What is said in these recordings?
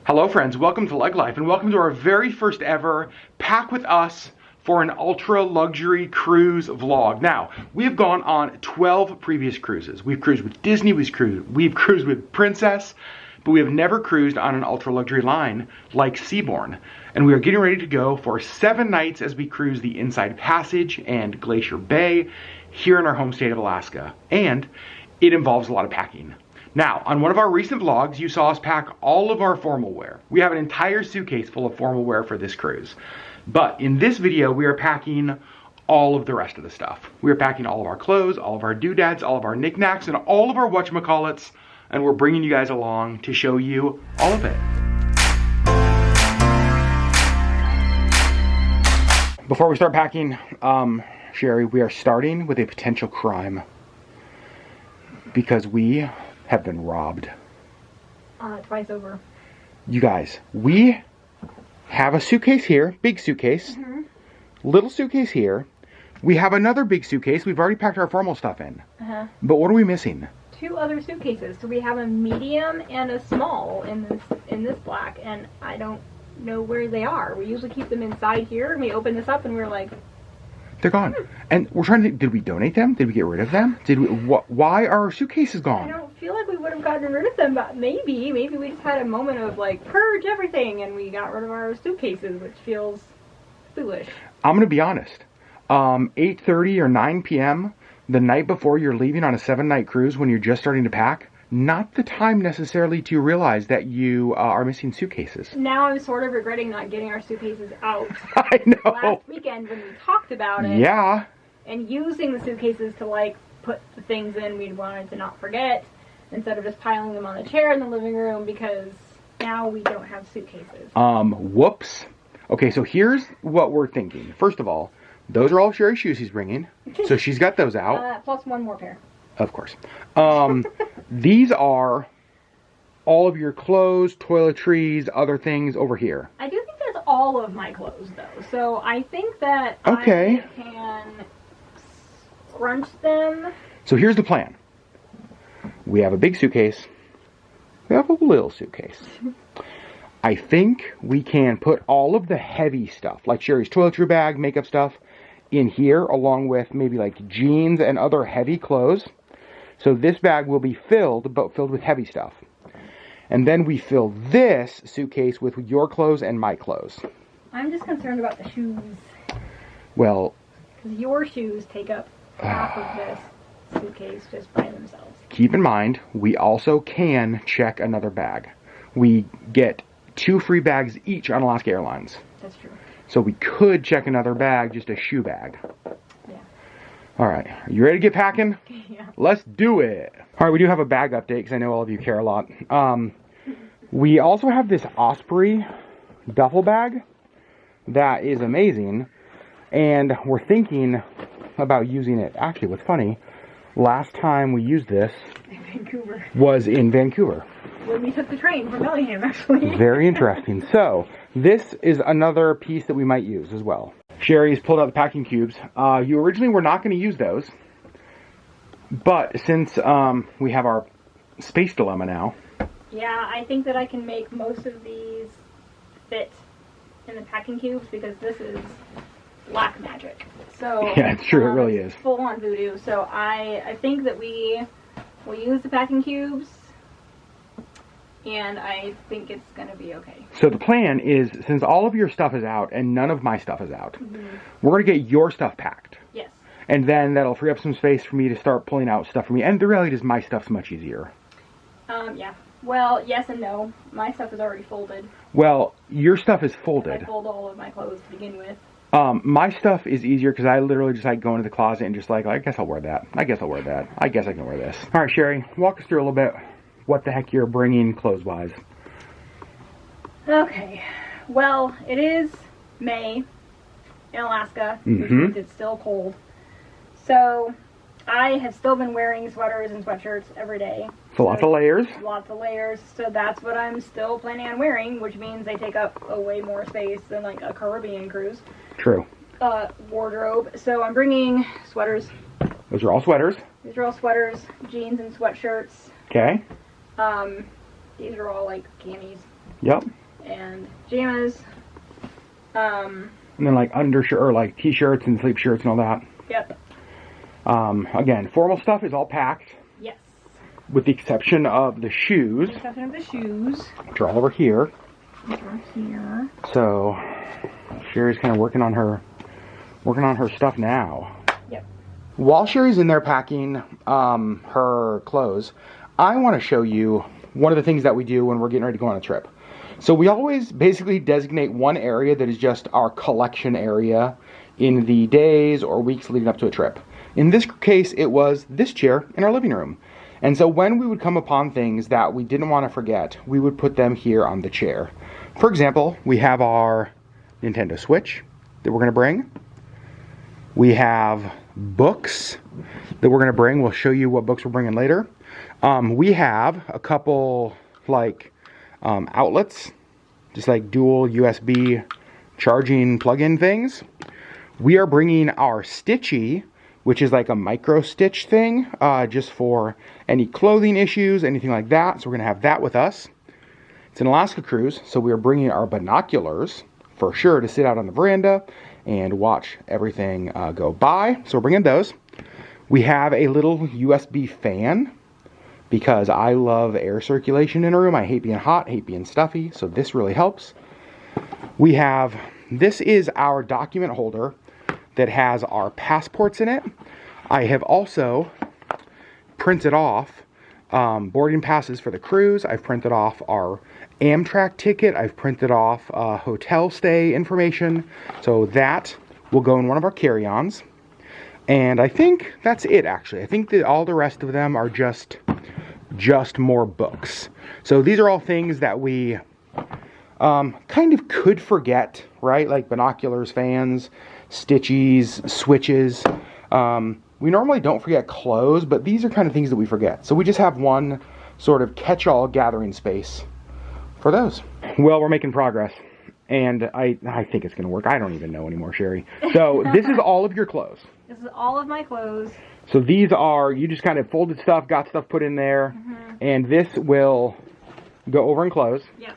Hello friends, welcome to LeggLife and welcome to our very first ever Pack With Us for an ultra luxury cruise vlog. Now, we have gone on 12 previous cruises. We've cruised with Disney, we've cruised with Princess, but we have never cruised on an ultra luxury line like Seabourn. And we are getting ready to go for 7 nights as we cruise the Inside Passage and Glacier Bay here in our home state of Alaska. And it involves a lot of packing. Now, on one of our recent vlogs, you saw us pack all of our formal wear. We have an entire suitcase full of formal wear for this cruise. But in this video, we are packing all of the rest of the stuff. We are packing all of our clothes, all of our doodads, all of our knickknacks, and all of our whatchamacallits, and we're bringing you guys along to show you all of it. Before we start packing, Sherry, we are starting with a potential crime. Because we have been robbed. Twice over. You guys, we have a suitcase here, big suitcase, little suitcase here. We have another big suitcase we've already packed our formal stuff in. But what are we missing? 2 other suitcases. So we have a medium and a small in this black, and I don't know where they are. We usually keep them inside here, and we open this up and we're like, they're gone. And we're trying to think, did we donate them? Did we get rid of them? Why are our suitcases gone? I don't feel like we would have gotten rid of them, but maybe we just had a moment of like, purge everything, and we got rid of our suitcases, which feels foolish. I'm going to be honest. 8:30 or 9 p.m. the night before you're leaving on a 7-night cruise when you're just starting to pack, not the time necessarily to realize that you are missing suitcases. Now I'm sort of regretting not getting our suitcases out. I know. Last weekend when we talked about it. Yeah. And using the suitcases to like put the things in we wanted to not forget, instead of just piling them on the chair in the living room, because now we don't have suitcases. Whoops. Okay, so here's what we're thinking. First of all, those are all Sherry's shoes he's bringing. So she's got those out. Plus 1 more pair. Of course. These are all of your clothes, toiletries, other things over here. I do think that's all of my clothes, though. So I think that okay. I can scrunch them. So here's the plan. We have a big suitcase. We have a little suitcase. I think we can put all of the heavy stuff, like Sherry's toiletry bag, makeup stuff, in here, along with maybe like jeans and other heavy clothes. So this bag will be filled, but filled with heavy stuff. And then we fill this suitcase with your clothes and my clothes. I'm just concerned about the shoes. Well, because your shoes take up half of this suitcase just by themselves. Keep in mind, we also can check another bag. We get 2 free bags each on Alaska Airlines. That's true. So we could check another bag, just a shoe bag. Yeah. All right, are you ready to get packing? Yeah. Let's do it. All right, we do have a bag update because I know all of you care a lot. We also have this Osprey duffel bag that is amazing, and we're thinking about using it. Actually, what's funny, last time we used this in Vancouver. Was in Vancouver. When we took the train from Bellingham, actually. Very interesting. So, this is another piece that we might use as well. Sherry's pulled out the packing cubes. You originally were not going to use those, but since we have our space dilemma now. Yeah, I think that I can make most of these fit in the packing cubes because this is black magic. So yeah, it's true. It really is full on voodoo. So I think that we will use the packing cubes, and I think it's going to be okay. So the plan is, since all of your stuff is out and none of my stuff is out, we're going to get your stuff packed. Yes. And then that'll free up some space for me to start pulling out stuff for me. And the reality is my stuff's much easier. Yeah. Well, yes and no. My stuff is already folded. Well, your stuff is folded. I fold all of my clothes to begin with. My stuff is easier because I literally just like go into the closet and just like, I guess I'll wear that. I guess I'll wear that. I guess I can wear this. All right, Sherry, walk us through a little bit what the heck you're bringing clothes-wise. Okay. Well, it is May in Alaska, which means it's still cold. So I have still been wearing sweaters and sweatshirts every day. So lots of layers. Lots of layers. So that's what I'm still planning on wearing, which means they take up a way more space than like a Caribbean cruise. True. Wardrobe. So I'm bringing sweaters. Those are all sweaters. These are all sweaters, jeans and sweatshirts. Okay. These are all like camis. Yep. And pajamas. And then like undershirt or like t-shirts and sleep shirts and all that. Yep. Again, formal stuff is all packed. Yes. With the exception of the shoes. The exception of the shoes. Which are all over here. Over here. So Sherri's kind of working on her stuff now. Yep. While Sherri's in there packing her clothes, I want to show you one of the things that we do when we're getting ready to go on a trip. So we always basically designate one area that is just our collection area in the days or weeks leading up to a trip. In this case, it was this chair in our living room. And so when we would come upon things that we didn't want to forget, we would put them here on the chair. For example, we have our Nintendo Switch that we're going to bring. We have books that we're going to bring. We'll show you what books we're bringing later. We have a couple like outlets, just like dual USB charging plug-in things. We are bringing our Stitchy, which is like a micro stitch thing, just for any clothing issues, anything like that. So we're going to have that with us. It's an Alaska cruise, so we are bringing our binoculars for sure to sit out on the veranda and watch everything go by. So we're bringing those. We have a little USB fan because I love air circulation in a room. I hate being hot, hate being stuffy, so this really helps. We have, this is our document holder that has our passports in it. I have also printed off boarding passes for the cruise. I've printed off our Amtrak ticket. I've printed off hotel stay information. So that will go in one of our carry-ons. And I think that's it, actually. I think that all the rest of them are just more books. So these are all things that we kind of could forget, right? Like binoculars, fans, stitchies, switches. We normally don't forget clothes, but these are kind of things that we forget. So we just have one sort of catch-all gathering space for those. Well, we're making progress, and I think it's going to work. I don't even know anymore, Sherri. So this is all of your clothes. This is all of my clothes. So these are, you just kind of folded stuff, got stuff put in there, and this will go over and close. Yep.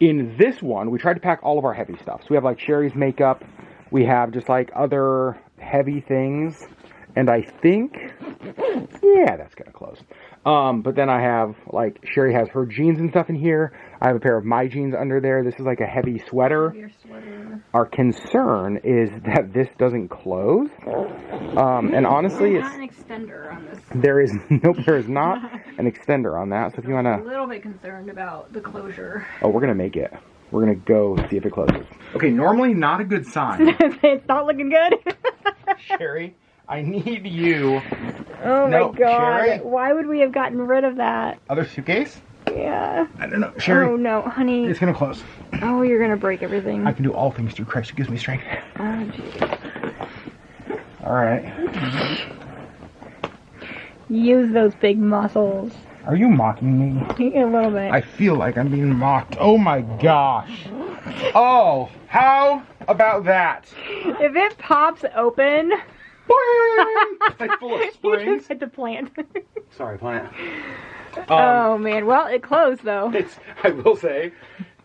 In this one, we tried to pack all of our heavy stuff. So we have like Sherri's makeup. We have just like other heavy things. And I think, yeah, that's going to close. But then I have, like, Sherri has her jeans and stuff in here. I have a pair of my jeans under there. This is like a heavy sweater. Your sweater. Our concern is that this doesn't close. And honestly, There's not an extender on this. There is, nope, there is not an extender on that. So if you want I'm a to... little bit concerned about the closure. Oh, we're going to make it. We're going to go see if it closes. Okay, normally not a good sign. It's not looking good. Sherri, I need you. Oh No, my god. Sherri? Why would we have gotten rid of that? Other suitcase? Yeah. I don't know. Sherri, Oh no, honey. it's going to close. Oh, you're gonna break everything. I can do all things through Christ who gives me strength. Oh, jeez. All right. Use those big muscles. Are you mocking me? A little bit. I feel like I'm being mocked. Oh my gosh. Oh, how about that? If it pops open, It's like full of you springs. just hit the plant. Sorry, plant. Oh man, well it closed though. It's, I will say,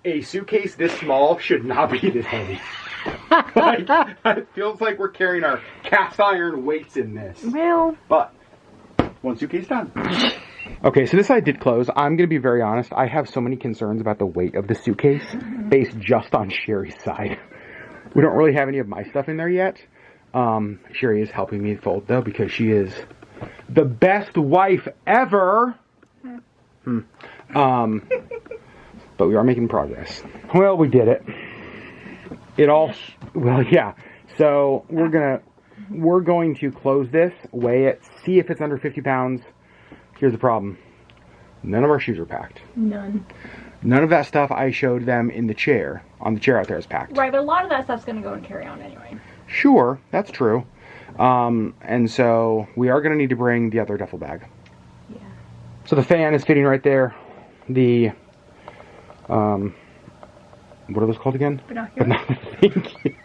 a suitcase this small should not be this heavy. Like, it feels like we're carrying our cast iron weights in this. Well, But, one suitcase done. Okay, so this side did close. I'm going to be very honest. I have so many concerns about the weight of the suitcase based just on Sherri's side. We don't really have any of my stuff in there yet. Sherri is helping me fold, though, because she is the best wife ever. But we are making progress. Well, we did it. It all... Well, yeah. So, we're going to close this, weigh it, see if it's under 50 pounds. Here's the problem. None of our shoes are packed. none. None of that stuff I showed them in the chair, on the chair out there, is packed. Right, but a lot of that stuff's gonna go and carry on anyway. Sure, that's true. And so we are going to need to bring the other duffel bag. Yeah. So the fan is fitting right there. The, what are those called again? Binoculars. Thank you.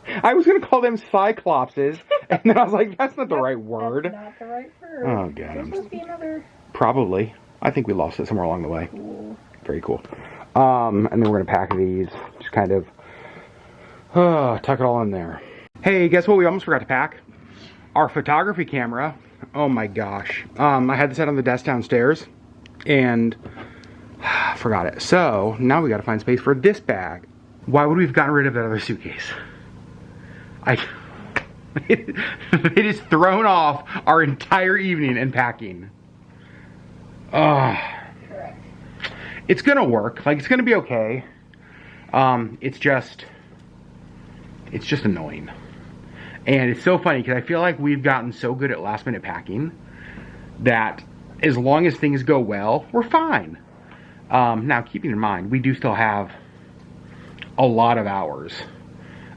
I was going to call them cyclopses, and then I was like, that's not the right word. That's not the right word. Oh, God. There's supposed to be another. Probably. I think we lost it somewhere along the way. Cool. Very cool. And then we're gonna pack these, just kind of tuck it all in there. Hey, guess what we almost forgot to pack? Our photography camera. Oh my gosh. I had this out on the desk downstairs and forgot it. So now we gotta find space for this bag. Why would we have gotten rid of that other suitcase? It has thrown off our entire evening in packing. Correct. It's gonna work. Like, it's gonna be okay. It's just annoying. And it's so funny because I feel like we've gotten so good at last minute packing that as long as things go well, we're fine. Now, keeping in mind, we do still have a lot of hours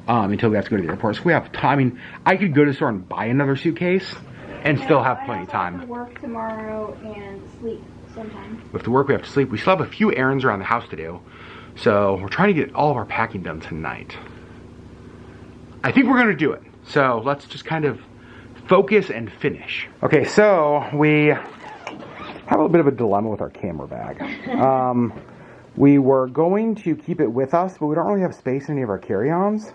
until we have to go to the airport. So we have time. I mean, I could go to the store and buy another suitcase and still have plenty of time. I have to work tomorrow and sleep sometime. We have to work, we have to sleep. We still have a few errands around the house to do. So we're trying to get all of our packing done tonight. I think we're gonna do it. So let's just kind of focus and finish. Okay, so we have a bit of a dilemma with our camera bag. We were going to keep it with us, but we don't really have space in any of our carry-ons.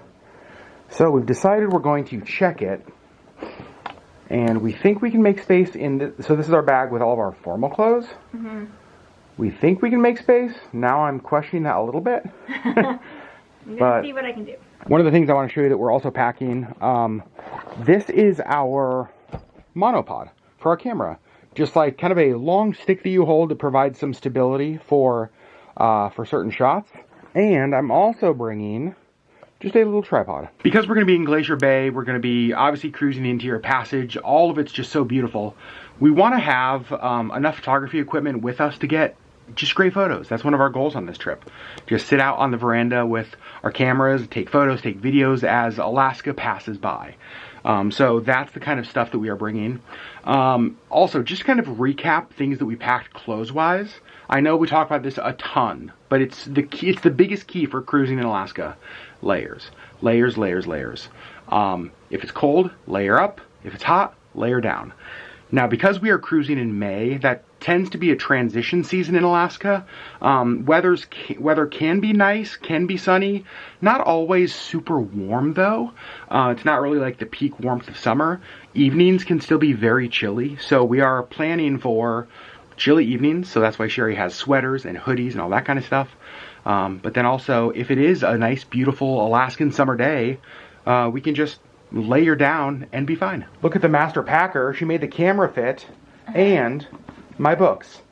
So we've decided we're going to check it. And we think we can make space in so this is our bag with all of our formal clothes. Mm-hmm. We think we can make space. Now I'm questioning that a little bit. I'm gonna see what I can do. One of the things I want to show you that we're also packing, this is our monopod for our camera. Just like kind of a long stick that you hold to provide some stability for certain shots. And I'm also bringing just a little tripod. Because we're going to be in Glacier Bay, we're going to be obviously cruising the interior passage. All of it's just so beautiful. We want to have enough photography equipment with us to get just great photos. That's one of our goals on this trip. Just sit out on the veranda with our cameras, take photos, take videos as Alaska passes by. So that's the kind of stuff that we are bringing. Also, just kind of recap things that we packed clothes-wise. I know we talk about this a ton, but it's the key. It's the biggest key for cruising in Alaska. Layers, layers, layers, layers. If it's cold, layer up. If it's hot, layer down. Now, because we are cruising in May, that tends to be a transition season in Alaska. Weather can be nice, can be sunny. Not always super warm, though. It's not really like the peak warmth of summer. Evenings can still be very chilly, so we are planning for chilly evenings. So that's why Sherri has sweaters and hoodies and all that kind of stuff. But then also, if it is a nice, beautiful Alaskan summer day, we can just layer down and be fine. Look at the master packer. She made the camera fit and my books,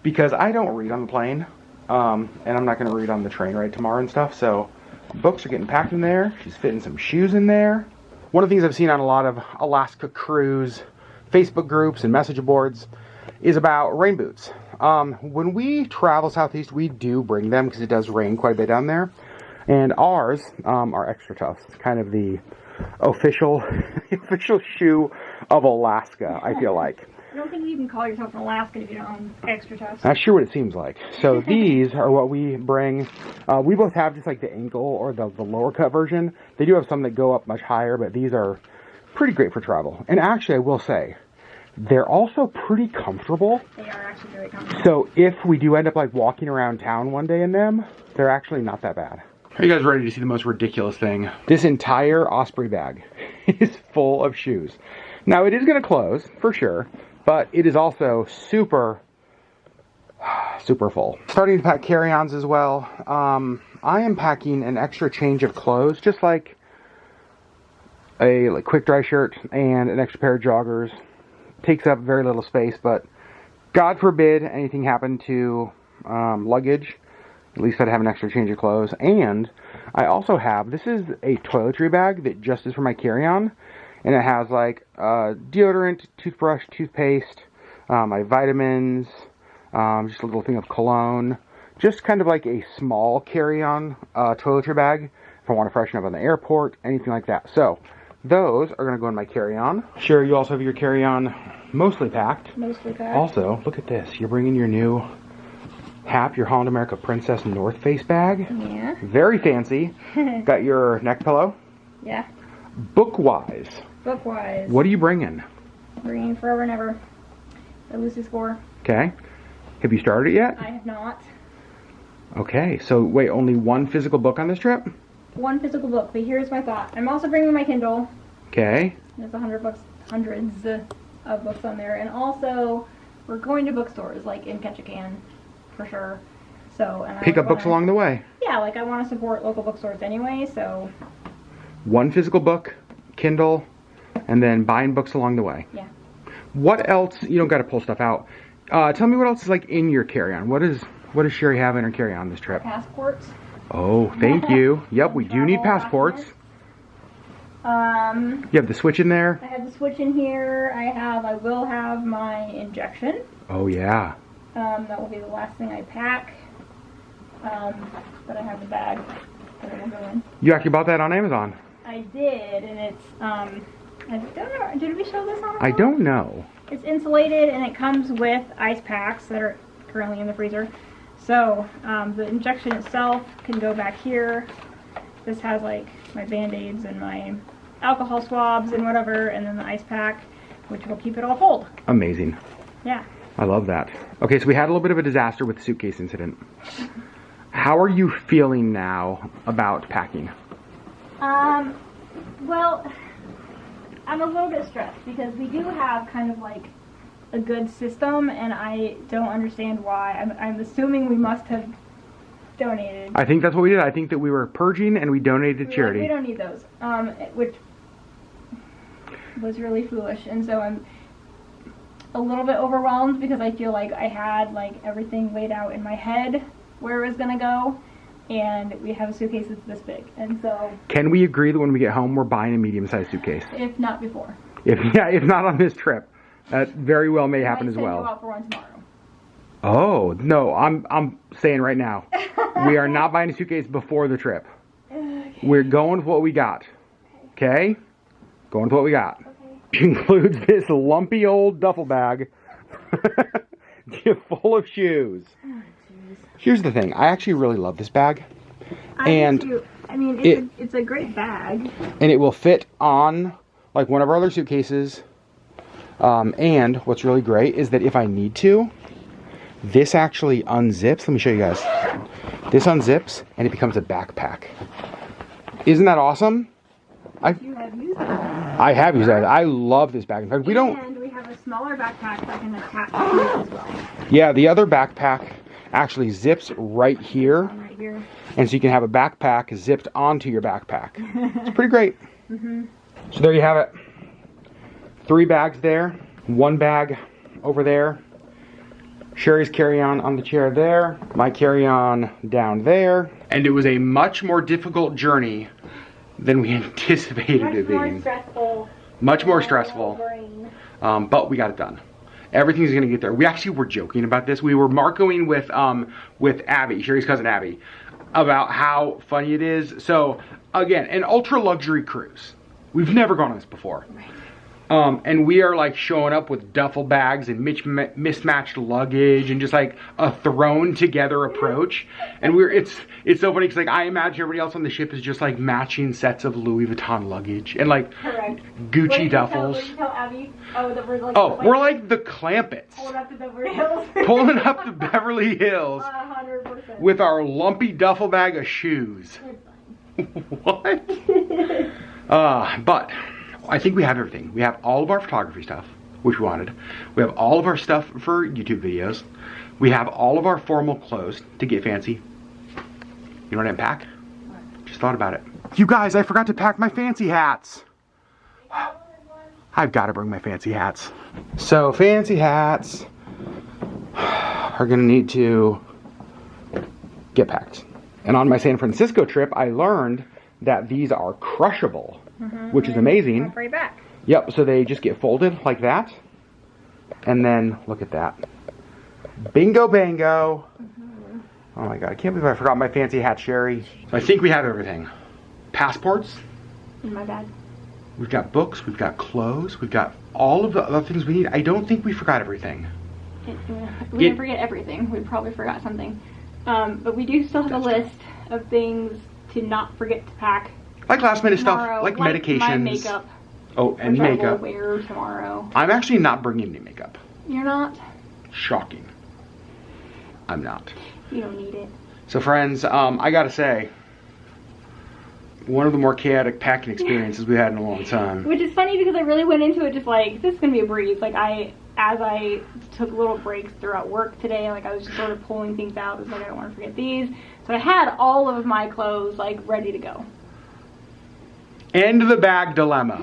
because I don't read on the plane, and I'm not going to read on the train ride tomorrow and stuff. So books are getting packed in there. She's fitting some shoes in there. One of the things I've seen on a lot of Alaska cruise Facebook groups and message boards is about rain boots. When we travel southeast, we do bring them because it does rain quite a bit down there, and ours are extra tough. It's kind of the official shoe of Alaska, I feel like. I don't think you can call yourself an Alaskan if you don't own extra tough. That's sure what it seems like. So these are what we bring. We both have just like the ankle or the lower cut version. They do have some that go up much higher, but these are pretty great for travel. And actually, I will say, they're also pretty comfortable. They are actually very comfortable. So if we do end up like walking around town one day in them, they're actually not that bad. Are you guys ready to see the most ridiculous thing? This entire Osprey bag is full of shoes. Now, it is going to close, for sure, but it is also super full. Starting to pack carry-ons as well. I am packing an extra change of clothes, just like a quick dry shirt and an extra pair of joggers. Takes up very little space, but God forbid anything happened to luggage. At least I'd have an extra change of clothes. And I also have, this is a toiletry bag that just is for my carry-on. And it has like deodorant, toothbrush, toothpaste, my vitamins, just a little thing of cologne. Just kind of like a small carry-on toiletry bag if I want to freshen up on the airport, anything like that. So those are going to go in my carry-on. Sure, you also have your carry-on mostly packed. Mostly packed. Also, look at this. You're bringing your new Hap, your Holland America Princess North Face bag. Yeah. Very fancy. Got your neck pillow. Yeah. Book-wise. Book-wise. What are you bringing? Bringing Forever and Ever. The Lucy Score. Okay. Have you started it yet? I have not. Okay, so wait, only one physical book on this trip? One physical book, but here's my thought. I'm also bringing my Kindle. Okay. There's 100 books, hundreds of books on there, and also we're going to bookstores like in Ketchikan for sure. So and Pick up books along the way. Yeah, like I want to support local bookstores anyway. So one physical book, Kindle, and then buying books along the way. Yeah. What else? You don't got to pull stuff out. Tell me what else is like in your carry-on. What does Sherri have in her carry-on this trip? Passports. Oh, thank you. Yep, we do need passports. You have the switch in there? I have the switch in here. I will have my injection. Oh, yeah. That will be the last thing I pack. But I have the bag that it will go in. You actually bought that on Amazon? I did, and it's, I don't know, did we show this on I don't know. It's insulated, and it comes with ice packs that are currently in the freezer. So, the injection itself can go back here. This has, like, my Band-Aids and my alcohol swabs and whatever, and then the ice pack, which will keep it all cold. Amazing. Yeah. I love that. Okay, so we had a little bit of a disaster with the suitcase incident. How are you feeling now about packing? Well, I'm a little bit stressed because we do have kind of like a good system, and I don't understand why. I'm assuming we must have donated. I think that's what we did. I think that we were purging and we donated to charity. We don't need those, which was really foolish, and so I'm a little bit overwhelmed because I feel like I had like everything laid out in my head where it was gonna go, and we have a suitcase that's this big, and so. Can we agree that when we get home we're buying a medium-sized suitcase? If not before. If not on this trip, that very well may happen as well. I might send you out for one tomorrow. Oh no, I'm saying right now, we are not buying a suitcase before the trip. Okay. We're going with what we got. Okay? Going with what we got. Okay. Includes this lumpy old duffel bag full of shoes. Oh, here's the thing. I actually really love this bag. I do too. I mean, it's a great bag. And it will fit on like one of our other suitcases. And what's really great is that if I need to, this actually unzips. Let me show you guys. This unzips and it becomes a backpack. Isn't that awesome? You have used that. I have used that. I love this bag. In fact, we have a smaller backpack that can attach to it as well. Yeah, the other backpack actually zips right here. Right here. And so you can have a backpack zipped onto your backpack. It's pretty great. Mm-hmm. So there you have it. 3 bags there. 1 bag over there. Sherri's carry-on on the chair there. My carry-on down there. And it was a much more difficult journey than we anticipated it being. Much more stressful. Much more stressful. But we got it done. Everything's gonna get there. We actually were joking about this. We were marcoing with Abby, Sherri's cousin Abby, about how funny it is. So again, an ultra luxury cruise. We've never gone on this before. Right. And we are like showing up with duffel bags and mismatched luggage and just like a thrown together approach. And it's so funny because like I imagine everybody else on the ship is just like matching sets of Louis Vuitton luggage and like Gucci duffels. What did you tell Abby? We're like the Clampets. Pulling up to Beverly Hills. Pulling up to Beverly Hills. 100%. With our lumpy duffel bag of shoes. What? But I think we have everything. We have all of our photography stuff, which we wanted. We have all of our stuff for YouTube videos. We have all of our formal clothes to get fancy. You know what I didn't pack? Just thought about it. You guys, I forgot to pack my fancy hats. I've got to bring my fancy hats. So fancy hats are gonna need to get packed. And on my San Francisco trip, I learned that these are crushable. Which is amazing. Right back. Yep, so they just get folded like that. And then, look at that. Bingo bango. Oh my god, I can't believe I forgot my fancy hat, Sherri. So I think we have everything. Passports. In my bag. We've got books, we've got clothes, we've got all of the other things we need. I don't think we forgot everything. We didn't forget everything. We probably forgot something. But we do still have a list of things to not forget to pack. Like last minute stuff, like medications. My makeup. Oh, and makeup. I will wear tomorrow. I'm actually not bringing any makeup. You're not? Shocking. I'm not. You don't need it. So friends, I gotta say, one of the more chaotic packing experiences we've had in a long time. Which is funny because I really went into it just like, this is gonna be a breeze. Like as I took little breaks throughout work today, like I was just sort of pulling things out. I was like, I don't want to forget these. So I had all of my clothes like ready to go. End the bag dilemma.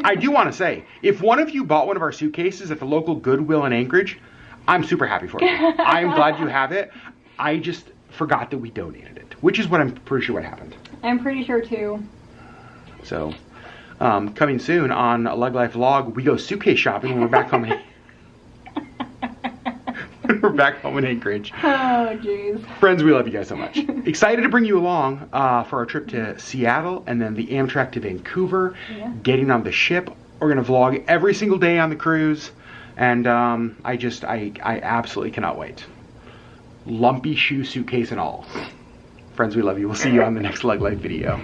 I do want to say, if one of you bought one of our suitcases at the local Goodwill in Anchorage, I'm super happy for you. I'm glad you have it. I just forgot that we donated it, which is what I'm pretty sure what happened. I'm pretty sure too. So, coming soon on a LeggLife vlog, we go suitcase shopping when we're back home. We're back home in Anchorage. Oh, jeez. Friends, we love you guys so much. Excited to bring you along for our trip to Seattle and then the Amtrak to Vancouver, getting on the ship. We're going to vlog every single day on the cruise, and I absolutely cannot wait. Lumpy shoe suitcase and all. Friends, we love you. We'll see you on the next LeggLife video.